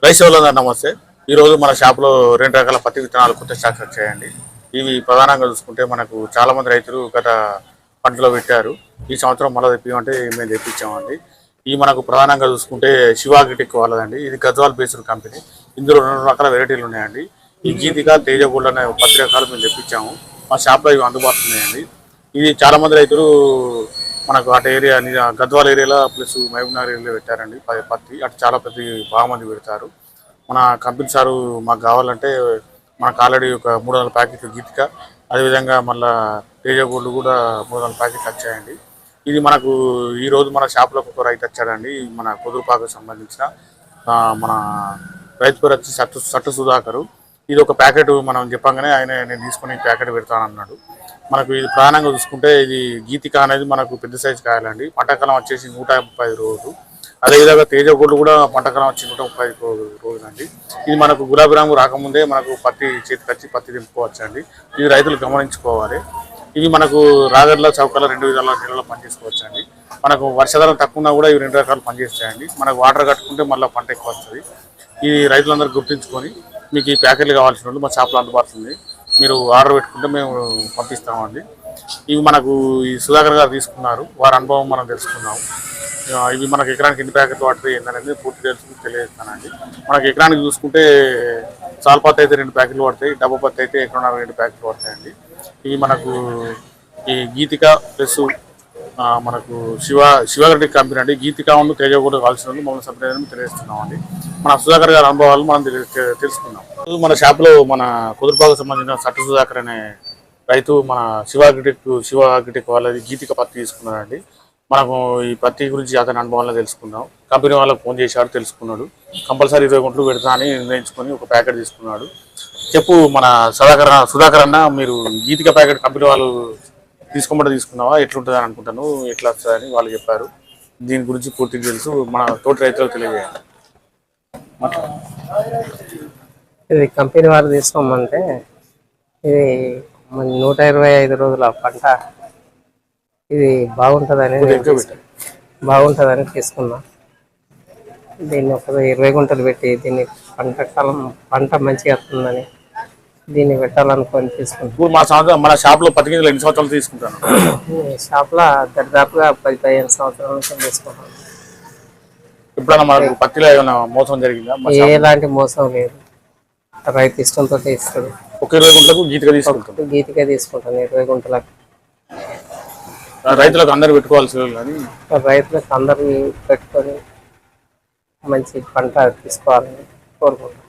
Rice వాళ్ళందరూ నమస్తే. ఈరోజు మన షాప్లో 2 రకాల పత్తి విత్తనాలు కొత్త స్టాక్స్ వచ్చాయండి. ఇవి ప్రధానంగా చూసుకుంటే మనకు చాలా మంది రైతులు గత పంటలో పెట్టారు. ఈ సంవత్సరం మళ్ళీ తెప్పిమంటే మేము తెప్పించామండి. ఇవి మనకు ప్రధానంగా చూసుకుంటే శివాగిటెక్ వాళ్ళదండి. ఇది గద్వాల్ బేస్డ్ కంపెనీ. ఇందులో 2 రకాల వెరైటీలు ఉన్నాయండి. ఈ గీతిక, తేజ గోల్డ్ అనే పత్తి రకాలు మేము తెప్పించాము. మా షాప్లో ఇవి అందుబాటులో ఉన్నాయండి. ఇది చాలా మంది రైతులు మనకు అటు ఏరియా గద్వాల ఏరియాలో ప్లస్ మహబూబ్నగర్ ఏరియాలో పెట్టారండి పత్తి. అటు చాలా ప్రతి బాగా మంది పెడతారు. మన కంపెనీ సారు మాకు కావాలంటే మనకు ఆల్రెడీ ఒక 300 ప్యాకెట్లు గీతిక, అదేవిధంగా మళ్ళీ తేజ గోల్డ్ కూడా 300 ప్యాకెట్లు వచ్చాయండి. ఇది మనకు ఈరోజు మన షాప్లోకి ఒక రైతు వచ్చాడండి. మన కుదురుపాకు సంబంధించిన మన రైతు పేరు వచ్చి సట్టు సుధాకరు. ఇది ఒక ప్యాకెట్ మనం చెప్పంగానే ఆయన నేను తీసుకుని ప్యాకెట్ పెడతానన్నాడు. మనకు ఇది ప్రధానంగా చూసుకుంటే ఇది గీతిక అనేది మనకు పెద్ద సైజు కాయాలండి. పంటకాలం వచ్చేసి 135 రోజులు. అదేవిధంగా తేజ గోల్డ్ కూడా పంటకాలం వచ్చి 135 రోజులండి. ఇది మనకు గులాబీ రంగు రాకముందే మనకు పత్తి చేతికి వచ్చి పత్తి దింపుకోవచ్చు అండి. ఇది రైతులు గమనించుకోవాలి. ఇవి మనకు రాగడ్ల చౌకల 2 విధాల నీళ్ళలో పనిచేసుకోవచ్చు అండి. మనకు వర్షాధారం తక్కువ ఉన్నా కూడా ఇవి 2 రకాలు పనిచేస్తాయండి. మనకు వాటర్ కట్టుకుంటే మళ్ళీ పంట ఎక్కువ వస్తుంది. ఈ రైతులందరూ గుర్తుంచుకొని మీకు ఈ ప్యాకెట్లు కావాల్సిన వాళ్ళు మా షాప్లో అందుబాటులో ఉంది. మీరు ఆర్డర్ పెట్టుకుంటే మేము పంపిస్తామండి. ఇవి మనకు ఈ సుధాకర్ గారు తీసుకున్నారు. వారి అనుభవం మనం తెలుసుకున్నాము. ఇవి మనకు ఎకరానికి ఎన్ని ప్యాకెట్లు పడుతుంది ఏంటనేది పూర్తి తెలియజేస్తానండి. మనకు ఎకరానికి చూసుకుంటే సాల్పత్తి అయితే 2 ప్యాకెట్లు పడతాయి, డబ్బా పత్తి అయితే ఎకరం 2 ప్యాకెట్లు పడతాయండి. ఇవి మనకు ఈ గీతిక ప్లస్ మనకు శివగడ్డి కంపెనీ అండి. గీతిక ఉన్న తేజ కూడా కావాల్సిన మమ్మల్ని సపరేట్ తెలియజేస్తున్నామండి. మన సుధాకర్ గారి అనుభవాలు మనం తెలుసుకున్నాం. మన షాప్లో మన కుదురుపాకు సంబంధించిన సట్టు సుధాకర్ అనే రైతు మన శివాగిటెక్ వాళ్ళది గీతిక పత్తి తీసుకున్నాడండి. మనకు ఈ పత్తి గురించి అతని అనుభవంలో తెలుసుకున్నాం. కంపెనీ వాళ్ళకి ఫోన్ చేశాడు, తెలుసుకున్నాడు. కంపల్సరీ 20 గుంటలు పెడతా అని నిర్ణయించుకొని ఒక ప్యాకెట్ తీసుకున్నాడు. చెప్పు మన సుధాకర్ అన్న, మీరు గీతిక ప్యాకెట్ కంపెనీ వాళ్ళు తీసుకోమంటే తీసుకున్నావా, ఎట్లుంటుంది అని అనుకుంటాను, ఎట్లా వస్తుందని వాళ్ళు చెప్పారు. దీని గురించి పూర్తిగా తెలుసు మన తోటి రైతులకు తెలియజేయాలి. ఇది కంపెనీ వాళ్ళు తీసుకోమంటే ఇది 125 రోజుల పంట, ఇది బాగుంటుందని తీసుకున్నా. దీన్ని ఒక 20 గుంటలు పెట్టి దీన్ని పంట మంచిగా వస్తుందని దీన్ని పెట్టాలనుకొని తీసుకుంటాను. మన షాప్ లో 10 గింజలు ఎన్ని సంవత్సరాలు తీసుకుంటాను? షాప్ లో దాదాపుగా 10-15 సంవత్సరాల నుంచి తీసుకుంటాను. ఎప్పుడైనా మనకు పత్తిలో ఏమైనా మోసం జరిగిందా? ఎలాంటి మోసం లేదు. రైతు ఇష్టంతో ఇస్తాడు. ఒక 20 గుంటలకు గీతిగా తీసుకుంటాను 20 గుంటలకు. రైతులకు అందరు పెట్టుకోవాల్సి కానీ రైతులకు అందరు పెట్టుకొని మంచి పంట తీసుకోవాలని కోరుకుంటాను.